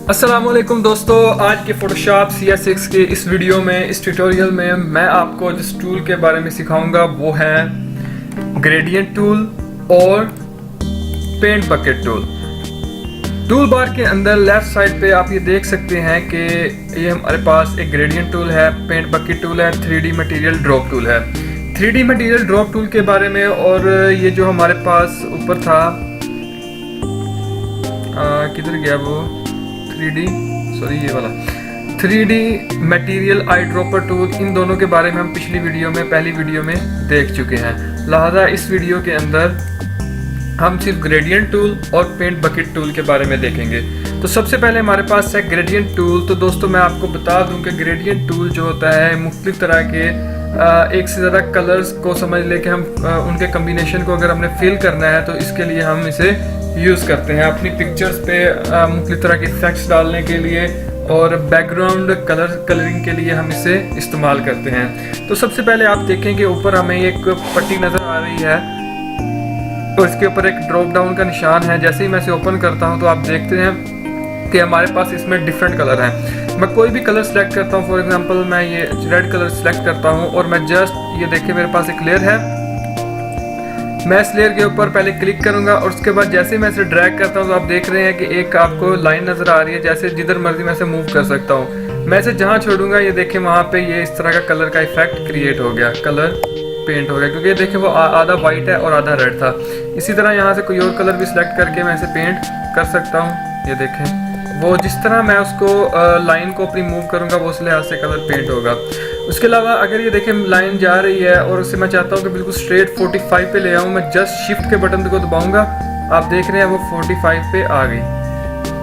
अस्सलामुअलैकुम दोस्तों, आज के फोटोशॉप CS6 के इस वीडियो में, इस ट्यूटोरियल में मैं आपको जिस टूल के बारे में सिखाऊंगा वो है ग्रेडियंट टूल और paint bucket tool. Tool bar के अंदर लेफ्ट साइड पे आप ये देख सकते हैं कि ये हमारे पास एक ग्रेडियंट टूल है, पेंट बकेट टूल है, 3D मटेरियल ड्रॉप टूल है। 3D मटेरियल ड्रॉप टूल के बारे में और ये जो हमारे पास ऊपर था, किधर गया वो 3D, सॉरी ये वाला 3D material eye dropper tool, इन दोनों के बारे में हम पिछली वीडियो में, पहली वीडियो में देख चुके हैं। लिहाजा इस वीडियो के अंदर हम सिर्फ ग्रेडियंट टूल और पेंट बकेट टूल के बारे में देखेंगे। तो सबसे पहले हमारे पास है ग्रेडियंट टूल। तो दोस्तों मैं आपको बता दूं कि ग्रेडियंट टूल जो होता है मुख्तलिफ तरह के एक से ज़्यादा कलर्स को समझ ले कि हम उनके कम्बिनेशन को अगर हमने फिल करना है तो इसके लिए हम इसे यूज़ करते हैं अपनी पिक्चर्स पे मुख्तलिफ तरह के इफेक्ट्स डालने के लिए और बैकग्राउंड कलरिंग के लिए हम इसे इस्तेमाल करते हैं। तो सबसे पहले आप देखें कि ऊपर हमें एक पट्टी नज़र आ रही है और इसके ऊपर एक ड्रॉप डाउन का निशान है। जैसे ही मैं इसे ओपन करता हूं तो आप देखते हैं कि हमारे पास इसमें डिफरेंट कलर हैं। मैं कोई भी कलर सेलेक्ट करता हूं, फॉर एग्जांपल मैं ये रेड कलर सेलेक्ट करता हूं और मैं जस्ट ये देखिए मेरे पास एक लेयर है, मैं इस लेयर के ऊपर पहले क्लिक करूंगा और उसके बाद जैसे ही मैं इसे ड्रैग करता हूं तो आप देख रहे हैं कि एक आपको लाइन नज़र आ रही है, जैसे जिधर मर्जी मैं इसे मूव कर सकता हूँ। मैं इसे जहाँ छोड़ूंगा ये देखें वहाँ पे ये इस तरह का कलर का इफेक्ट क्रिएट हो गया, कलर पेंट हो गया, क्योंकि ये देखें वो आधा वाइट है और आधा रेड था। इसी तरह यहाँ से कोई और कलर भी सिलेक्ट करके मैं इसे पेंट कर सकता हूँ। ये देखें वो जिस तरह मैं उसको लाइन को अपनी मूव करूँगा वो उस लिहाज से कलर पेंट होगा। उसके अलावा अगर ये देखें लाइन जा रही है और उससे मैं चाहता हूँ कि बिल्कुल स्ट्रेट 45 पे ले आऊँ, मैं जस्ट शिफ्ट के बटन को दबाऊंगा, आप देख रहे हैं वो 45 पे आ गई।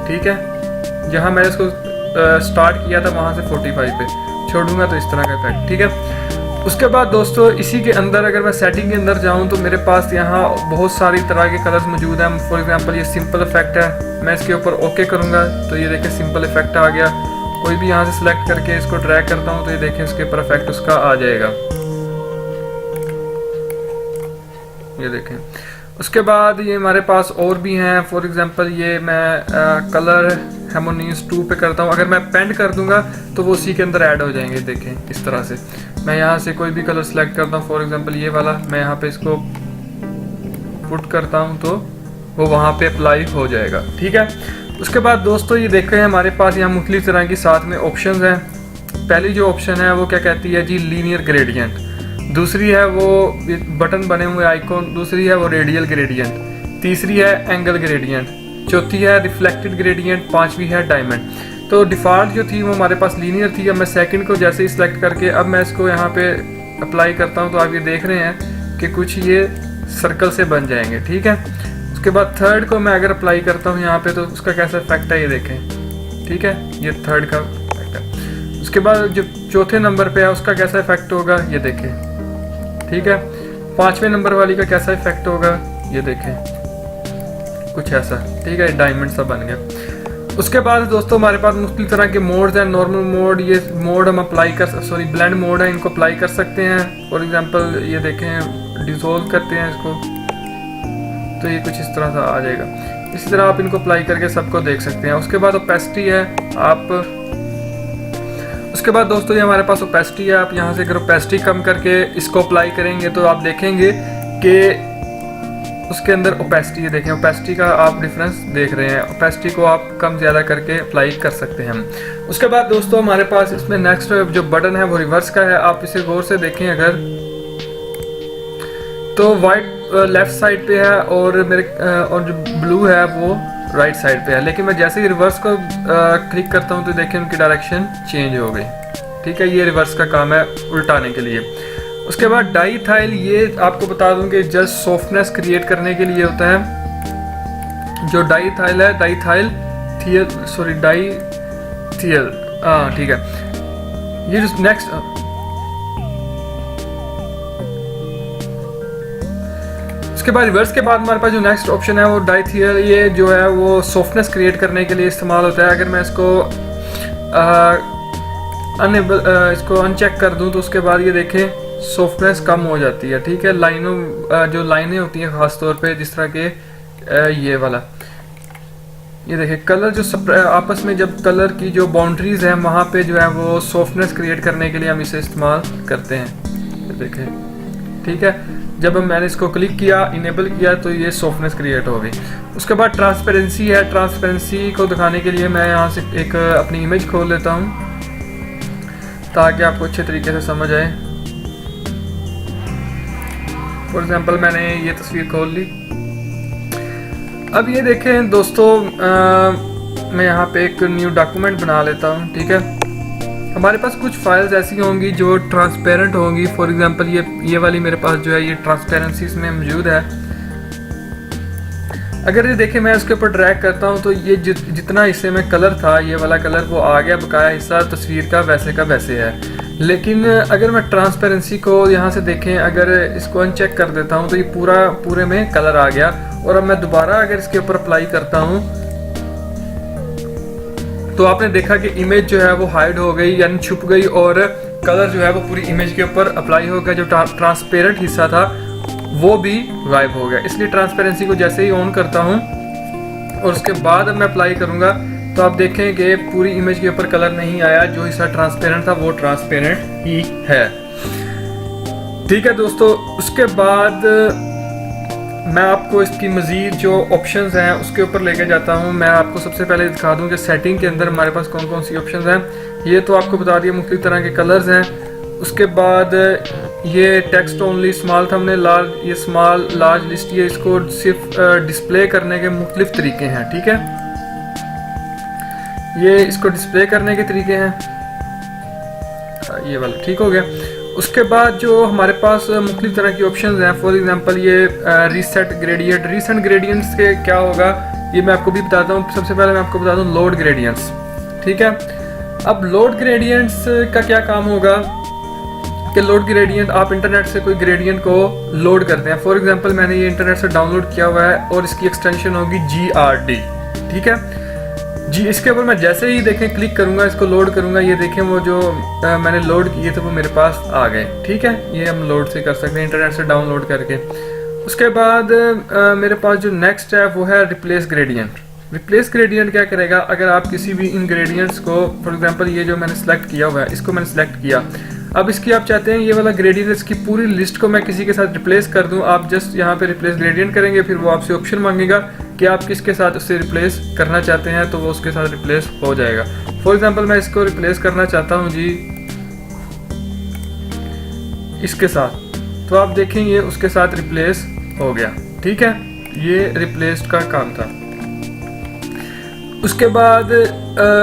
ठीक है, जहाँ मैंने इसको स्टार्ट किया था वहाँ से 45 पे छोड़ूंगा तो इस तरह का इफेक्ट। ठीक है, उसके बाद दोस्तों इसी के अंदर अगर मैं सेटिंग के अंदर जाऊं तो मेरे पास यहाँ बहुत सारी तरह के कलर्स मौजूद हैं। फॉर एग्जांपल ये सिंपल इफेक्ट है, मैं इसके ऊपर ओके करूँगा तो ये देखें सिंपल इफेक्ट आ गया। कोई भी यहाँ से सिलेक्ट करके इसको ड्रैग करता हूँ तो ये देखें इसके ऊपर इफेक्ट उसका आ जाएगा। ये देखें, उसके बाद ये हमारे पास और भी हैं। फॉर एग्जांपल ये मैं कलर हार्मोनियस 2 पे करता हूँ, अगर मैं पेंट कर दूंगा तो वो उसी के अंदर ऐड हो जाएंगे। देखें इस तरह से मैं यहाँ से कोई भी कलर सेलेक्ट करता हूँ, फॉर एग्जांपल ये वाला, मैं यहाँ पे इसको पुट करता हूँ तो वो वहाँ पे अप्लाई हो जाएगा। ठीक है, उसके बाद दोस्तों ये देखें हमारे पास यहाँ मुख्तलिफ तरह की साथ में ऑप्शंस हैं। पहली जो ऑप्शन है वो क्या कहती है जी, लीनियर ग्रेडियंट। दूसरी है वो बटन बने हुए आइकॉन, दूसरी है वो रेडियल ग्रेडियंट, तीसरी है एंगल ग्रेडियंट, चौथी है रिफ्लेक्टेड ग्रेडियंट, पांचवी है डायमंड। तो डिफ़ॉल्ट जो थी वो हमारे पास लीनियर थी। अब मैं सेकंड को जैसे ही सिलेक्ट करके अब मैं इसको यहाँ पे अप्लाई करता हूँ तो आप ये देख रहे हैं कि कुछ ये सर्कल से बन जाएंगे। ठीक है, उसके बाद थर्ड को मैं अगर अप्लाई करता हूँ यहाँ पे तो उसका कैसा इफेक्ट है ये देखें। ठीक है, ये थर्ड का इफेक्ट है। उसके बाद जो चौथे नंबर पे है उसका कैसा इफेक्ट होगा ये देखें। ठीक है, पांचवें नंबर वाली का कैसा इफेक्ट होगा ये देखें, कुछ ऐसा। ठीक है, डायमंड सा बन गया। उसके बाद दोस्तों हमारे पास मुख्तलिफ तरह के मोड्स हैं। नॉर्मल मोड, ये मोड हम अप्लाई कर, सॉरी ब्लेंड मोड है, इनको अप्लाई कर सकते हैं। फॉर एग्जांपल ये देखें डिसॉल्व करते हैं इसको तो ये कुछ इस तरह से आ जाएगा। इसी तरह आप इनको अप्लाई करके सबको देख सकते हैं। उसके बाद ओपेसिटी है, आप उसके बाद दोस्तों ये हमारे पास ओपेसिटी है। आप यहाँ से अगर ओपेसिटी कम करके इसको अप्लाई करेंगे तो आप देखेंगे कि उसके अंदर ओपेसिटी, ये देखें ओपेसिटी का आप डिफरेंस देख रहे हैं। ओपेसिटी को आप कम ज़्यादा करके अप्लाई कर सकते हैं। उसके बाद दोस्तों हमारे पास इसमें नेक्स्ट जो बटन है वो रिवर्स का है। आप इसे गौर से देखें अगर तो वाइट लेफ्ट साइड पे है और और जो ब्लू है वो राइट साइड पे है, लेकिन मैं जैसे ही रिवर्स को क्लिक करता हूँ तो देखें उनकी डायरेक्शन चेंज हो गई। ठीक है, ये रिवर्स का काम है उल्टाने के लिए। उसके बाद डाईथाइल, ये आपको बता दूं कि जस्ट सॉफ्टनेस क्रिएट करने के लिए होता है। जो डाईथाइल है, डाईथाइल थियल, सॉरी डाईथियल, हाँ ठीक है। ये जो नेक्स्ट उसके बाद रिवर्स के बाद हमारे पास जो नेक्स्ट ऑप्शन है वो डाईथियल, ये जो है वो सॉफ्टनेस क्रिएट करने के लिए इस्तेमाल होता है। अगर मैं इसको इसको अनचेक कर दूं तो उसके बाद ये देखें सॉफ्टनेस कम हो जाती है। ठीक है, लाइनों जो लाइनें होती हैं ख़ास तौर पे जिस तरह के ये वाला ये देखिए कलर जो आपस में जब कलर की जो बाउंड्रीज है वहाँ पे जो है वो सॉफ्टनेस क्रिएट करने के लिए हम इसे इस्तेमाल करते हैं। ये देखिए ठीक है, जब मैंने इसको क्लिक किया, इनेबल किया, तो ये सॉफ्टनेस क्रिएट हो गई। उसके बाद ट्रांसपेरेंसी है। ट्रांसपेरेंसी को दिखाने के लिए मैं यहाँ से एक अपनी इमेज खोल लेता हूँ ताकि आपको अच्छे तरीके से समझ आए। फॉर एग्जांपल मैंने ये तस्वीर खोल ली। अब ये देखें दोस्तों, मैं यहाँ पे एक न्यू डॉक्यूमेंट बना लेता हूँ। ठीक है, हमारे पास कुछ फाइल्स ऐसी होंगी जो ट्रांसपेरेंट होंगी। फॉर एग्जांपल ये वाली मेरे पास जो है ये ट्रांसपेरेंसी इसमें मौजूद है। अगर ये देखें मैं उसके ऊपर ड्रैग करता हूँ तो ये जितना हिस्से में कलर था, ये वाला कलर वो आ गया, बकाया हिस्सा तस्वीर का वैसे है। लेकिन अगर मैं ट्रांसपेरेंसी को यहाँ से देखें, अगर इसको अनचेक कर देता हूँ तो ये पूरे में कलर आ गया। और अब मैं दोबारा अगर इसके ऊपर अप्लाई करता हूँ तो आपने देखा कि इमेज जो है वो हाइड हो गई, यानी छुप गई, और कलर जो है वो पूरी इमेज के ऊपर अप्लाई हो गया। जो ट्रांसपेरेंट हिस्सा था वो भी गायब हो गया। इसलिए ट्रांसपेरेंसी को जैसे ही ऑन करता हूँ और उसके बाद मैं अप्लाई करूँगा तो आप देखें कि पूरी इमेज के ऊपर कलर नहीं आया। जो हिस्सा ट्रांसपेरेंट था वो ट्रांसपेरेंट ही है। ठीक है दोस्तों, उसके बाद मैं आपको इसकी मज़ीद जो ऑप्शंस हैं उसके ऊपर लेके जाता हूं। मैं आपको सबसे पहले दिखा दूं कि सेटिंग के अंदर हमारे पास कौन कौन सी ऑप्शंस हैं। ये तो आपको बता दिया, मुख्तलिफ तरह के कलर्स हैं। उसके बाद ये text only, small thumbnail, large, ये स्मॉल लार्ज लिस्ट, ये इसको सिर्फ डिस्प्ले करने के मुख्तलिफ तरीके हैं। ठीक है, ये इसको डिस्प्ले करने के तरीके हैं। ये वाला ठीक हो गया। उसके बाद जो हमारे पास मुख्तलिफ तरह की ऑप्शंस हैं, फॉर एग्जांपल ये रीसेट ग्रेडियंट। रीसेंट ग्रेडियंट्स के क्या होगा ये मैं आपको भी बताता हूँ। सबसे पहले मैं आपको बता दूँ लोड ग्रेडियंट्स। ठीक है, अब लोड ग्रेडियंट्स का क्या काम होगा कि लोड ग्रेडियंट, आप इंटरनेट से कोई ग्रेडियंट को लोड करते हैं। फॉर एग्जांपल मैंने ये इंटरनेट से डाउनलोड किया हुआ है और इसकी एक्सटेंशन होगी GRD। ठीक है जी, इसके ऊपर मैं जैसे ही देखें क्लिक करूंगा, इसको लोड करूंगा, ये देखें वो जो मैंने लोड किए थे वो मेरे पास आ गए। ठीक है, ये हम लोड से कर सकते हैं इंटरनेट से डाउनलोड करके। उसके बाद मेरे पास जो नेक्स्ट है वो है रिप्लेस ग्रेडियंट। रिप्लेस ग्रेडियंट क्या करेगा, अगर आप किसी भी इंग्रेडिएंट्स को, फॉर एग्जांपल ये जो मैंने सेलेक्ट किया हुआ है, इसको मैंने सेलेक्ट किया, अब इसकी आप चाहते हैं ये वाला ग्रेडियंट की पूरी लिस्ट को मैं किसी के साथ रिप्लेस कर दूं, आप जस्ट यहाँ पे रिप्लेस ग्रेडियंट करेंगे, फिर वो आपसे ऑप्शन मांगेगा कि आप किसके साथ उससे रिप्लेस करना चाहते हैं, तो वो उसके साथ रिप्लेस हो जाएगा। फॉर एग्जांपल मैं इसको रिप्लेस करना चाहता हूँ जी इसके साथ, तो आप देखेंगे उसके साथ रिप्लेस हो गया। ठीक है, ये रिप्लेस का काम था। उसके बाद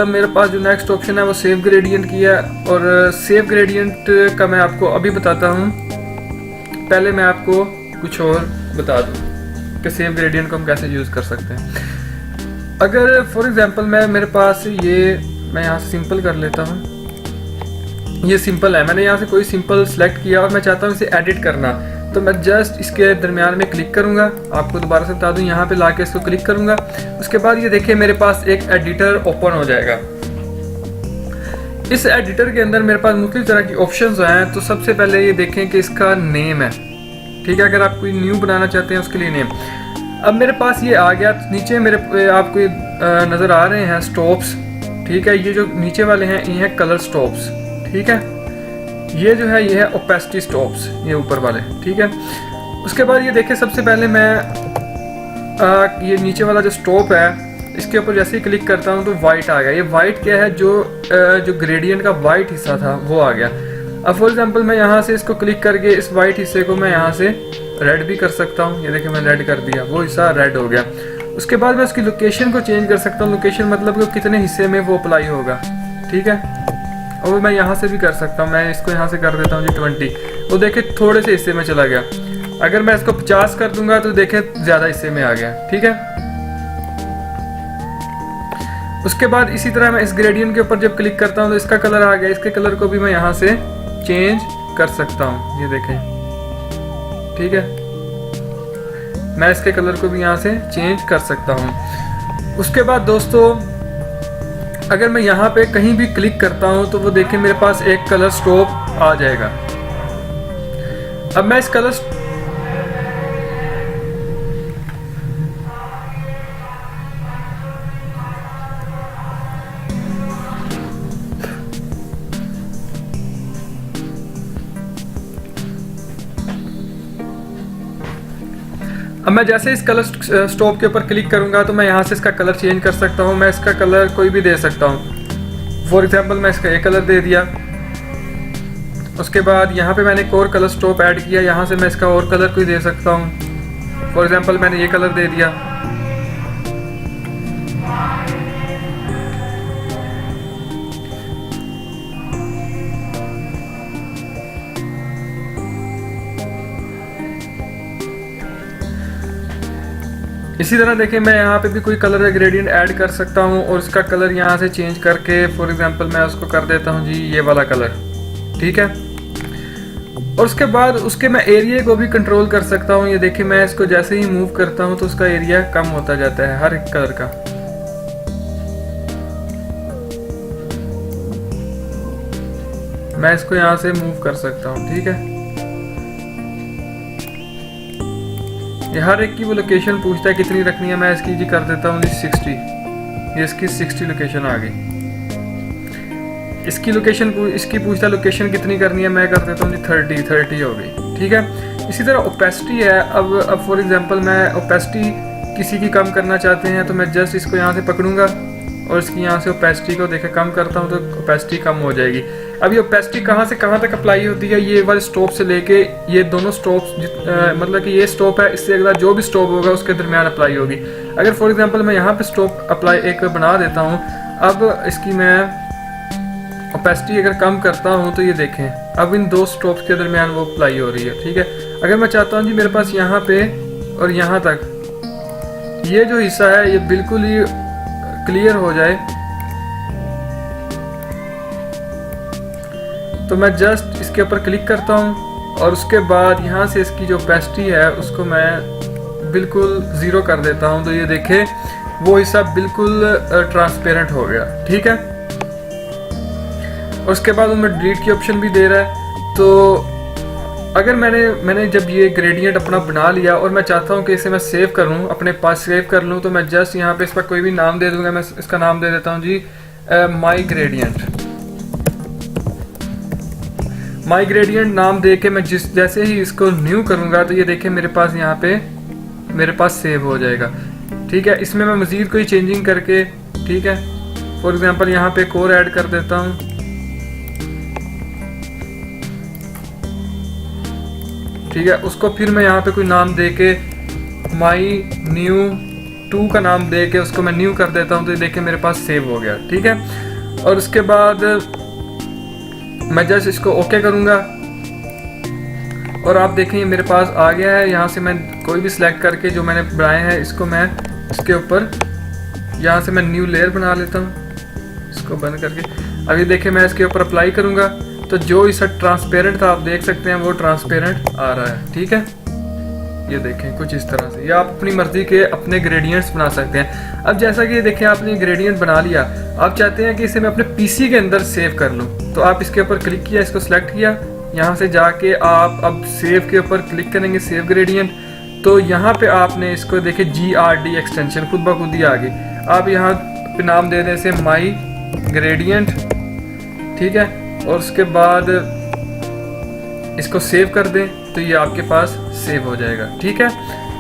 मेरे पास जो नेक्स्ट ऑप्शन है वो सेव ग्रेडियंट की है, और सेव ग्रेडियंट का मैं आपको अभी बताता हूँ। पहले मैं आपको कुछ और बता दूँ कि सेव ग्रेडियंट को हम कैसे यूज़ कर सकते हैं। अगर फॉर एग्जांपल मेरे पास ये, मैं यहाँ से सिंपल कर लेता हूँ, ये सिंपल है, मैंने यहाँ से कोई सिंपल सेलेक्ट किया और मैं चाहता हूँ इसे एडिट करना, तो मैं जस्ट इसके दरमियान में क्लिक करूंगा। आपको दोबारा से बता दूं, यहाँ पे लाके इसको क्लिक करूंगा। उसके बाद ये देखिए मेरे पास एक एडिटर ओपन हो जाएगा। इस एडिटर के अंदर मेरे पास मुख्तलिफ तरह की ऑप्शंस हैं। तो सबसे पहले ये देखें कि इसका नेम है। ठीक है, अगर आप कोई न्यू बनाना चाहते हैं उसके लिए नेम। अब मेरे पास ये आ गया। नीचे मेरे आपको ये नज़र आ रहे हैं स्टॉप्स। ठीक है, ये जो नीचे वाले हैं ये हैं कलर स्टॉप्स। ठीक है, ये जो है ये है ओपेसिटी स्टॉप्स, ये ऊपर वाले। ठीक है, उसके बाद ये देखिए सबसे पहले मैं ये नीचे वाला जो स्टॉप है इसके ऊपर जैसे ही क्लिक करता हूँ तो वाइट आ गया। ये वाइट क्या है, जो ग्रेडियंट का वाइट हिस्सा था वो आ गया। अब फॉर एग्जांपल मैं यहाँ से इसको क्लिक करके इस वाइट हिस्से को मैं यहाँ से रेड भी कर सकता हूँ। ये देखिए मैंने रेड कर दिया, वो हिस्सा रेड हो गया। उसके बाद मैं उसकी लोकेशन को चेंज कर सकता हूँ। लोकेशन मतलब कि कितने हिस्से में वो अप्लाई होगा। ठीक है, और मैं यहाँ से भी कर सकता हूँ। मैं इसको यहाँ से कर देता हूँ जी 20, वो देखे थोड़े से हिस्से में चला गया। अगर मैं इसको 50 कर दूंगा तो देखे ज़्यादा हिस्से में आ गया। ठीक है, उसके बाद इसी तरह मैं इस ग्रेडियंट के ऊपर जब क्लिक करता हूँ तो इसका कलर आ गया। इसके कलर को भी मैं यहाँ से चेंज कर सकता हूँ, ये देखें। ठीक है, मैं इसके कलर को भी यहाँ से चेंज कर सकता हूँ। उसके बाद दोस्तों अगर मैं यहाँ पे कहीं भी क्लिक करता हूँ तो वो देखें मेरे पास एक कलर स्टॉप आ जाएगा। अब मैं इस कलर अब मैं जैसे इस कलर स्टॉप के ऊपर क्लिक करूंगा तो मैं यहाँ से इसका कलर चेंज कर सकता हूँ। मैं इसका कलर कोई भी दे सकता हूँ। फॉर एग्जांपल मैं इसका ये कलर दे दिया। उसके बाद यहाँ पे मैंने एक और कलर स्टॉप ऐड किया, यहाँ से मैं इसका और कलर कोई दे सकता हूँ। फॉर एग्जांपल मैंने ये कलर दे दिया। इसी तरह देखिए मैं यहाँ पे भी कोई कलर ग्रेडियंट ऐड कर सकता हूँ और उसका कलर यहाँ से चेंज करके फॉर एग्जांपल मैं उसको कर देता हूँ जी ये वाला कलर, ठीक है। और उसके बाद उसके मैं एरिया को भी कंट्रोल कर सकता हूँ। ये देखिए मैं इसको जैसे ही मूव करता हूँ तो उसका एरिया कम होता जाता है हर एक कलर का। मैं इसको यहाँ से मूव कर सकता हूँ, ठीक है। ये हर एक की वो लोकेशन पूछता है कितनी रखनी है। मैं इसकी जी कर देता हूँ जी 60। ये इसकी 60 लोकेशन आ गई। इसकी लोकेशन इसकी पूछता है लोकेशन कितनी करनी है। मैं कर देता हूँ जी 30 हो गई, ठीक है। इसी तरह ओपेसिटी है। अब फॉर एग्जांपल मैं ओपेसिटी किसी की कम करना चाहते हैं तो मैं जस्ट इसको यहाँ से पकड़ूंगा और इसकी यहाँ से ओपेसिटी को देखे कम करता हूँ तो ओपेसिटी कम हो जाएगी। अब ये ओपेसिटी कहाँ से कहाँ तक अप्लाई होती है, ये वाले स्टॉप से लेके ये दोनों स्टॉप्स मतलब कि ये स्टॉप है, इससे अगला जो भी स्टॉप होगा उसके दरमियान अप्लाई होगी। अगर फॉर एग्जांपल मैं यहाँ पे स्टॉप अप्लाई एक बना देता हूँ, अब इसकी मैं ओपेसिटी अगर कम करता हूँ तो ये देखें अब इन दो स्टॉप्स के दरमियान वो अप्लाई हो रही है, ठीक है। अगर मैं चाहता हूँ जी मेरे पास यहाँ पे और यहाँ तक ये जो हिस्सा है ये बिल्कुल ही क्लियर हो जाए तो मैं जस्ट इसके ऊपर क्लिक करता हूँ और उसके बाद यहाँ से इसकी जो ओपेसिटी है उसको मैं बिल्कुल ज़ीरो कर देता हूँ। तो ये देखे वो हिस्सा बिल्कुल ट्रांसपेरेंट हो गया, ठीक है। और उसके बाद उनमें डिलीट की ऑप्शन भी दे रहा है। तो अगर मैंने जब ये ग्रेडियंट अपना बना लिया और मैं चाहता हूँ कि इसे मैं सेव कर लूँ, अपने पास सेव कर लूँ, तो मैं जस्ट यहाँ पे इस पर कोई भी नाम दे दूंगा। मैं इसका नाम दे देता हूँ जी माई ग्रेडियंट नाम दे के मैं जैसे ही इसको न्यू करूँगा तो ये देखिए मेरे पास यहाँ पे मेरे पास सेव हो जाएगा, ठीक है। इसमें मैं मज़ीद कोई चेंजिंग करके, ठीक है, फॉर एग्जांपल यहाँ पे एक और ऐड कर देता हूँ, ठीक है। उसको फिर मैं यहाँ पे कोई नाम दे के माई न्यू 2 का नाम दे के उसको मैं न्यू कर देता हूँ तो ये देखिए मेरे पास सेव हो गया, ठीक है। और उसके बाद मैं जस्ट इसको ओके करूँगा और आप देखें मेरे पास आ गया है। यहाँ से मैं कोई भी सिलेक्ट करके जो मैंने बनाए हैं इसको मैं इसके ऊपर यहाँ से मैं न्यू लेयर बना लेता हूँ, इसको बंद करके। अभी देखिए मैं इसके ऊपर अप्लाई करूँगा तो जो इस ट्रांसपेरेंट था आप देख सकते हैं वो ट्रांसपेरेंट आ रहा है, ठीक है। ये देखें कुछ इस तरह से, या आप अपनी मर्जी के अपने ग्रेडियंट्स बना सकते हैं। अब जैसा कि ये देखें आपने ग्रेडियंट बना लिया, आप चाहते हैं कि इसे मैं अपने पीसी के अंदर सेव कर लूँ तो आप इसके ऊपर क्लिक किया, इसको सिलेक्ट किया, यहाँ से जाके आप अब सेव के ऊपर क्लिक करेंगे, सेव ग्रेडियंट। तो यहाँ पे आपने इसको देखे GRD एक्सटेंशन खुद ब खुद ही आ गई। आप यहाँ पे नाम दे दें इसे माई ग्रेडियंट, ठीक है। और उसके बाद इसको सेव कर दें तो ये आपके पास सेव हो जाएगा, ठीक है।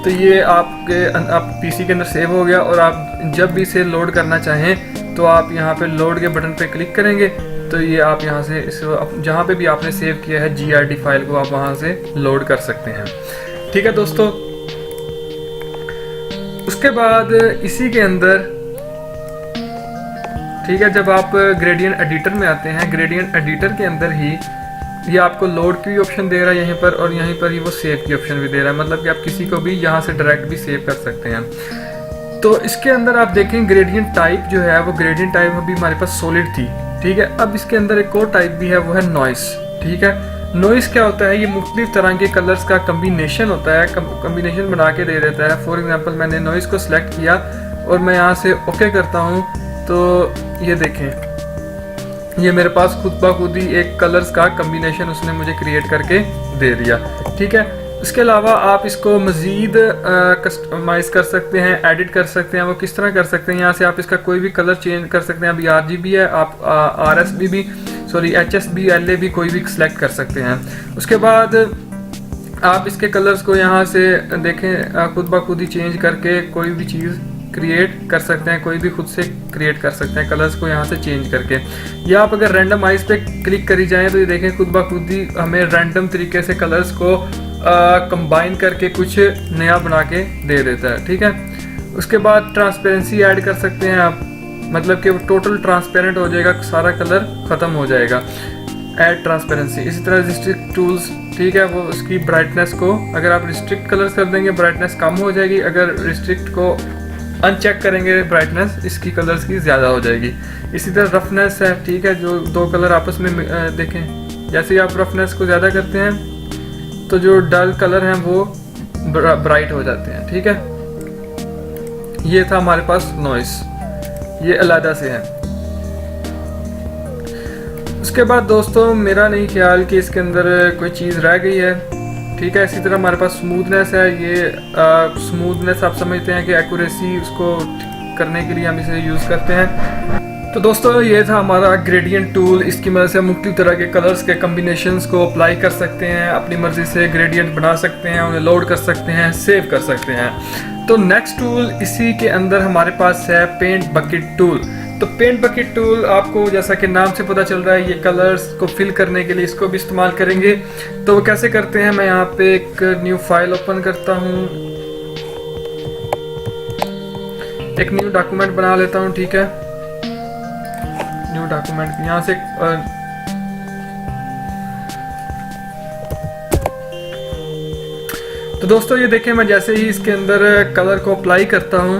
तो ये आप पीसी के अंदर सेव हो गया और आप जब भी इसे लोड करना चाहें तो आप यहाँ पे लोड के बटन पे क्लिक करेंगे तो ये आप यहाँ से इसको जहाँ पे भी आपने सेव किया है GRD फाइल को आप वहाँ से लोड कर सकते हैं, ठीक है दोस्तों। उसके बाद इसी के अंदर, ठीक है, जब आप ग्रेडियंट एडिटर में आते हैं, ग्रेडियंट एडिटर के अंदर ही ये आपको लोड की ऑप्शन दे रहा है यहीं पर और यहीं पर ही वो सेव की ऑप्शन भी दे रहा है। मतलब कि आप किसी को भी यहाँ से डायरेक्ट भी सेव कर सकते हैं। तो इसके अंदर आप देखें ग्रेडियंट टाइप जो है वो ग्रेडियंट टाइप अभी हमारे पास सॉलिड थी, ठीक है। अब इसके अंदर एक और टाइप भी है वो है नॉइस, ठीक है। नॉइस क्या होता है, ये मुख्तलिफ तरह के कलर्स का कम्बिनेशन होता है, कम्बिनेशन बना के दे देता है। फॉर एग्जाम्पल मैंने नॉइस को सिलेक्ट किया और मैं यहाँ से ओके करता हूँ तो ये देखें ये मेरे पास खुद ब खुद ही एक कलर्स का कम्बिनेशन उसने मुझे क्रिएट करके दे दिया, ठीक है। इसके अलावा आप इसको मज़ीद कस्टमाइज कर सकते हैं, एडिट कर सकते हैं। वो किस तरह कर सकते हैं, यहाँ से आप इसका कोई भी कलर चेंज कर सकते हैं। अभी RGB है, आप HSB, LA भी कोई भी सिलेक्ट कर सकते हैं। उसके बाद आप इसके कलर्स को यहाँ से देखें, खुद ब खुद ही चेंज करके कोई भी चीज़ क्रिएट कर सकते हैं, कोई भी खुद से क्रिएट कर सकते हैं कलर्स को यहाँ से चेंज करके। या आप अगर रैंडमाइज पे क्लिक करी जाएं तो ये देखें खुद ब खुद ही हमें रैंडम तरीके से कलर्स को कंबाइन करके कुछ नया बना के दे देता है। ठीक है, उसके बाद ट्रांसपेरेंसी ऐड कर सकते हैं आप, मतलब कि टोटल ट्रांसपेरेंट हो जाएगा, सारा कलर ख़त्म हो जाएगा। Add transparency. इसी तरह रिस्ट्रिक्ट टूल्स, ठीक है, वो उसकी ब्राइटनेस को अगर आप रिस्ट्रिक्ट कलर्स कर देंगे ब्राइटनेस कम हो जाएगी, अगर रिस्ट्रिक्ट को अनचेक करेंगे ब्राइटनेस इसकी कलर्स की ज़्यादा हो जाएगी। इसी तरह रफनेस है, ठीक है, जो दो कलर आपस में देखें, जैसे ही आप रफनेस को ज़्यादा करते हैं तो जो डल कलर हैं वो ब्राइट हो जाते हैं। ठीक है, ये था हमारे पास नॉइस, ये अलग से है। उसके बाद दोस्तों मेरा नहीं ख्याल कि इसके अंदर कोई चीज़ रह गई है। ठीक है, इसी तरह हमारे पास स्मूथनेस है। ये स्मूथनेस आप समझते हैं कि एक्यूरेसी उसको करने के लिए हम इसे यूज़ करते हैं। तो दोस्तों ये था हमारा ग्रेडियंट टूल। इसकी मदद से हम मुख्तलिफ तरह के कलर्स के कम्बिनेशंस को अप्लाई कर सकते हैं, अपनी मर्ज़ी से ग्रेडियंट बना सकते हैं, उन्हें लोड कर सकते हैं, सेव कर सकते हैं। तो नेक्स्ट टूल इसी के अंदर हमारे पास है पेंट बकेट टूल। तो पेंट बकेट टूल आपको जैसा कि नाम से पता चल रहा है ये कलर्स को फिल करने के लिए इसको भी इस्तेमाल करेंगे। तो वो कैसे करते हैं, मैं यहाँ पे एक न्यू फाइल ओपन करता हूँ, एक न्यू डॉक्यूमेंट बना लेता हूँ। ठीक है, न्यू डॉक्यूमेंट यहाँ से तो दोस्तों ये देखें, मैं जैसे ही इसके अंदर कलर को अप्लाई करता हूँ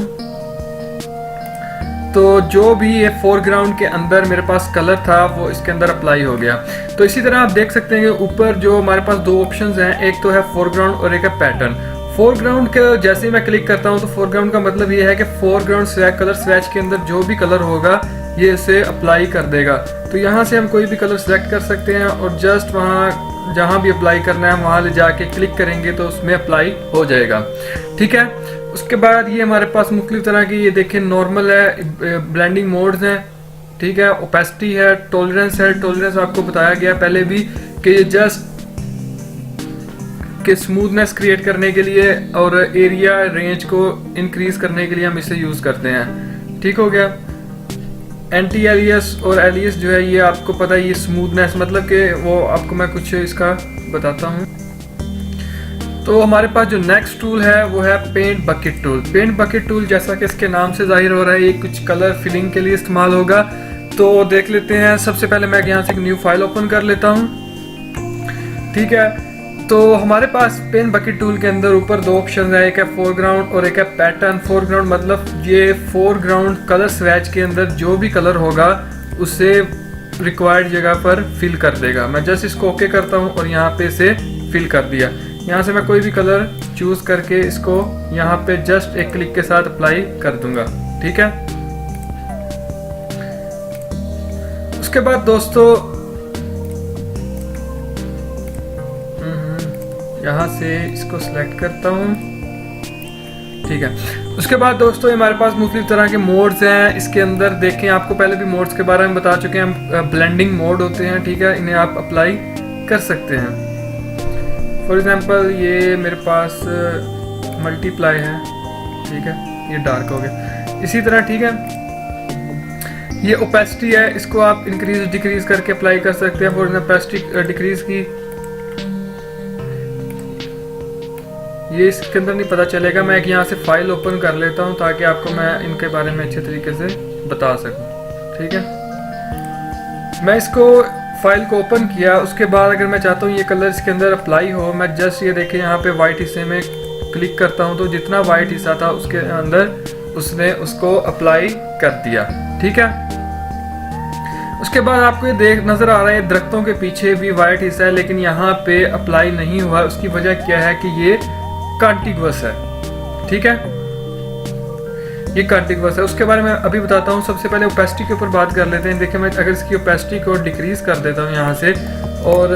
तो जो भी ये फोरग्राउंड के अंदर मेरे पास कलर था वो इसके अंदर अप्लाई हो गया। तो इसी तरह आप देख सकते हैं कि ऊपर जो हमारे पास दो ऑप्शंस हैं, एक तो है फोरग्राउंड और एक है पैटर्न। फोरग्राउंड के जैसे ही मैं क्लिक करता हूं तो फोरग्राउंड का मतलब ये है कि फोरग्राउंड स्वैच कलर स्वैच के अंदर जो भी कलर होगा ये इसे अप्लाई कर देगा। तो यहाँ से हम कोई भी कलर सेलेक्ट कर सकते हैं और जस्ट वहाँ जहाँ भी अप्लाई करना है वहाँ ले जाके क्लिक करेंगे तो उसमें अप्लाई हो जाएगा। ठीक है, उसके बाद ये हमारे पास मुख्तलिफ तरह की, ये देखें, नॉर्मल है, ब्लेंडिंग मोड्स हैं, ठीक है, ओपेसिटी है, टॉलरेंस है। टॉलरेंस आपको बताया गया पहले भी कि ये जस्ट कि स्मूथनेस क्रिएट करने के लिए और एरिया रेंज को इंक्रीज करने के लिए हम इसे यूज़ करते हैं। ठीक हो गया। एंटी एलियस और एलियस जो है ये आपको पता है, ये स्मूथनेस मतलब कि वो आपको मैं कुछ इसका बताता हूँ। तो हमारे पास जो नेक्स्ट टूल है वो है paint bucket tool. Paint bucket tool जैसा कि इसके नाम से जाहिर हो रहा है ये कुछ कलर फिलिंग के लिए इस्तेमाल होगा। तो देख लेते हैं। सबसे पहले मैं यहाँ से एक न्यू फाइल ओपन कर लेता हूँ। ठीक है, तो हमारे पास पेंट बकेट टूल के अंदर ऊपर दो ऑप्शन है, एक है फोरग्राउंड और एक है पैटर्न। फोरग्राउंड मतलब ये फोरग्राउंड कलर स्वैच के अंदर जो भी कलर होगा उसे रिक्वायर्ड जगह पर फिल कर देगा। मैं जस्ट इसको ओके करता हूँ और यहाँ पे इसे फिल कर दिया। यहाँ से मैं कोई भी कलर चूज करके इसको यहाँ पे जस्ट एक क्लिक के साथ अप्लाई कर दूंगा। ठीक है, उसके बाद दोस्तों यहाँ से इसको सिलेक्ट करता हूँ। ठीक है, उसके बाद दोस्तों हमारे पास मुख्तलिफ तरह के मोड्स हैं। इसके अंदर देखें, आपको पहले भी मोड्स के बारे में बता चुके हैं हम। ब्लेंडिंग मोड होते हैं, ठीक है, इन्हें आप अप्लाई कर सकते हैं। फॉर एग्जांपल ये मेरे पास मल्टीप्लाई है, ठीक है, ये डार्क हो गया। इसी तरह ठीक है, ये ओपेसिटी है, इसको आप इंक्रीज डिक्रीज करके अप्लाई कर सकते हैं। फॉर एग्जांपल ओपेसिटी डिक्रीज की ये इसके अंदर नहीं पता चलेगा। मैं एक यहाँ से फाइल ओपन कर लेता हूँ ताकि आपको मैं इनके बारे में अच्छे तरीके से बता सकूँ। ठीक है, मैं इसको फाइल को ओपन किया। उसके बाद अगर मैं चाहता हूँ ये कलर इसके अंदर अप्लाई हो, मैं जस्ट ये देखें यहाँ पे वाइट हिस्से में क्लिक करता हूँ तो जितना वाइट हिस्सा था उसके अंदर उसने उसको अप्लाई कर दिया। ठीक है, उसके बाद आपको ये देख नजर आ रहा है दरख्तों के पीछे भी वाइट हिस्सा है लेकिन यहाँ पे अप्लाई नहीं हुआ। उसकी वजह क्या है कि ये कॉन्टिग्युअस है। ठीक है, ये कॉन्टिग्युअस है। उसके बारे में अभी बताता हूँ। सबसे पहले ओपेसिटी के ऊपर बात कर लेते हैं। देखिए, मैं अगर इसकी ओपेसिटी को डिक्रीज कर देता हूँ यहाँ से और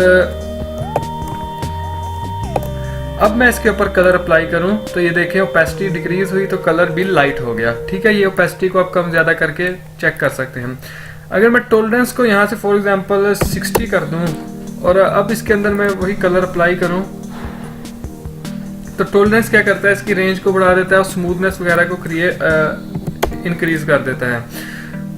अब मैं इसके ऊपर कलर अप्लाई करूँ तो ये देखें ओपेसिटी डिक्रीज हुई तो कलर भी लाइट हो गया। ठीक है, ये ओपेसिटी को आप कम ज़्यादा करके चेक कर सकते हैं। अगर मैं टॉलरेंस को यहाँ से फॉर एग्जांपल 60 कर दूँ और अब इसके अंदर मैं वही कलर अप्लाई करूँ तो टॉलरेंस क्या करता है, इसकी रेंज को बढ़ा देता है और स्मूथनेस वगैरह को इंक्रीज कर देता है।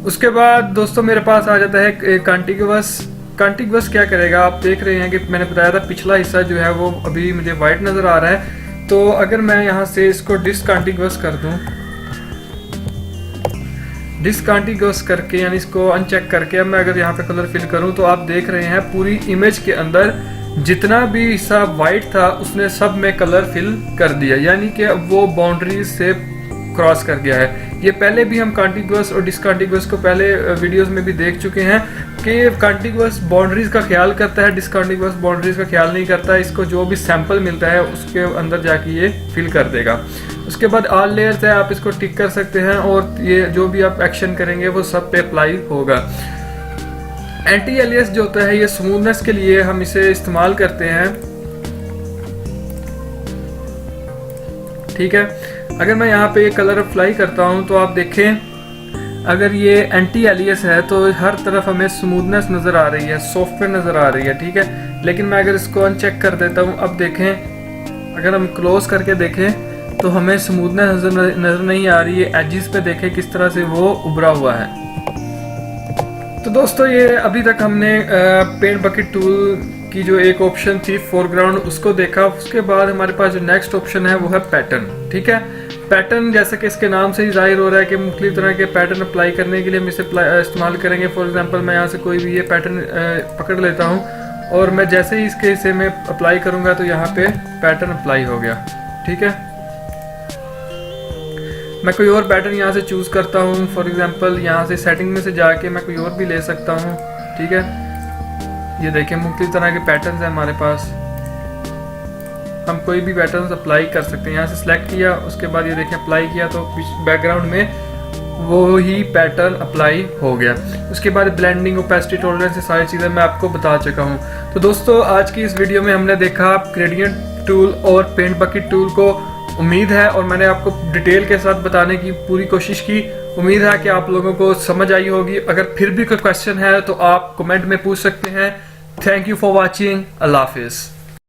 उसके बाद दोस्तों मेरे पास आ जाता है कॉन्टिग्युअस। कॉन्टिग्युअस क्या करेगा, आप देख रहे हैं कि मैंने बताया था पिछला हिस्सा जो है वो अभी मुझे वाइट नज़र आ रहा है। तो अगर मैं यहाँ से इसको डिसकॉन्टिग्युअस कर दूँ, डिसकॉन्टिग्युअस करके यानी इसको अनचेक करके अब मैं अगर यहाँ पे कलर फिल करूँ तो आप देख रहे हैं पूरी इमेज के अंदर जितना भी हिस्सा वाइट था उसने सब में कलर फिल कर दिया, यानी कि अब वो बाउंड्रीज से क्रॉस कर गया है। ये पहले भी हम कॉन्टिग्युअस और डिसकॉन्टिग्युअस को पहले वीडियोस में भी देख चुके हैं कि कॉन्टिग्युअस बाउंड्रीज का ख्याल करता है, डिसकॉन्टिग्युअस बाउंड्रीज का ख्याल नहीं करता। इसको जो भी सैंपल मिलता है उसके अंदर जाके ये फिल कर देगा। उसके बाद ऑल लेयर्स है, आप इसको टिक कर सकते हैं और ये जो भी आप एक्शन करेंगे वो सब पे अप्लाई होगा। एंटी एलियस जो होता है ये स्मूथनेस के लिए हम इसे इस्तेमाल करते हैं, ठीक है। अगर मैं यहाँ पे ये कलर अप्लाई करता हूँ तो आप देखें अगर ये एंटी एलियस है तो हर तरफ हमें स्मूथनेस नज़र आ रही है, सॉफ्टवेयर नज़र आ रही है, ठीक है। लेकिन मैं अगर इसको अनचेक कर देता हूँ, अब देखें अगर हम क्लोज करके देखें तो हमें स्मूथनेस नज़र नहीं आ रही है। एजिस पे देखें किस तरह से वो उभरा हुआ है। तो दोस्तों ये अभी तक हमने पेंट बकेट टूल की जो एक ऑप्शन थी फोरग्राउंड उसको देखा। उसके बाद हमारे पास जो नेक्स्ट ऑप्शन है वो है पैटर्न, ठीक है। पैटर्न जैसे कि इसके नाम से ही जाहिर हो रहा है कि मुख्तलिफ तरह के पैटर्न अप्लाई करने के लिए हम इसे इस्तेमाल करेंगे। फॉर एग्जांपल मैं यहाँ से कोई भी ये पैटर्न पकड़ लेता हूँ और मैं जैसे ही इसके हिस्से में अप्लाई करूँगा तो यहाँ पे पैटर्न अप्लाई हो गया, ठीक है। मैं कोई और पैटर्न यहाँ से चूज़ करता हूँ, फॉर एग्जांपल यहाँ से सेटिंग में से जाके मैं कोई और भी ले सकता हूँ, ठीक है। ये देखें मुख्तलिफ तरह के पैटर्न्स हैं हमारे पास, हम कोई भी पैटर्न अप्लाई कर सकते हैं। यहाँ से सिलेक्ट किया, उसके बाद ये देखें अप्लाई किया तो बैकग्राउंड में वो ही पैटर्न अप्लाई हो गया। उसके बाद ब्लेंडिंग, ओपेसिटी, टॉलरेंस, ये सारी चीज़ें मैं आपको बता चुका हूँ। तो दोस्तों आज की इस वीडियो में हमने देखा ग्रेडियंट टूल और पेंट बकेट टूल को। उम्मीद है और मैंने आपको डिटेल के साथ बताने की पूरी कोशिश की। उम्मीद है कि आप लोगों को समझ आई होगी। अगर फिर भी कोई क्वेश्चन है तो आप कमेंट में पूछ सकते हैं। Thank you for watching. अल्लाह हाफिज़।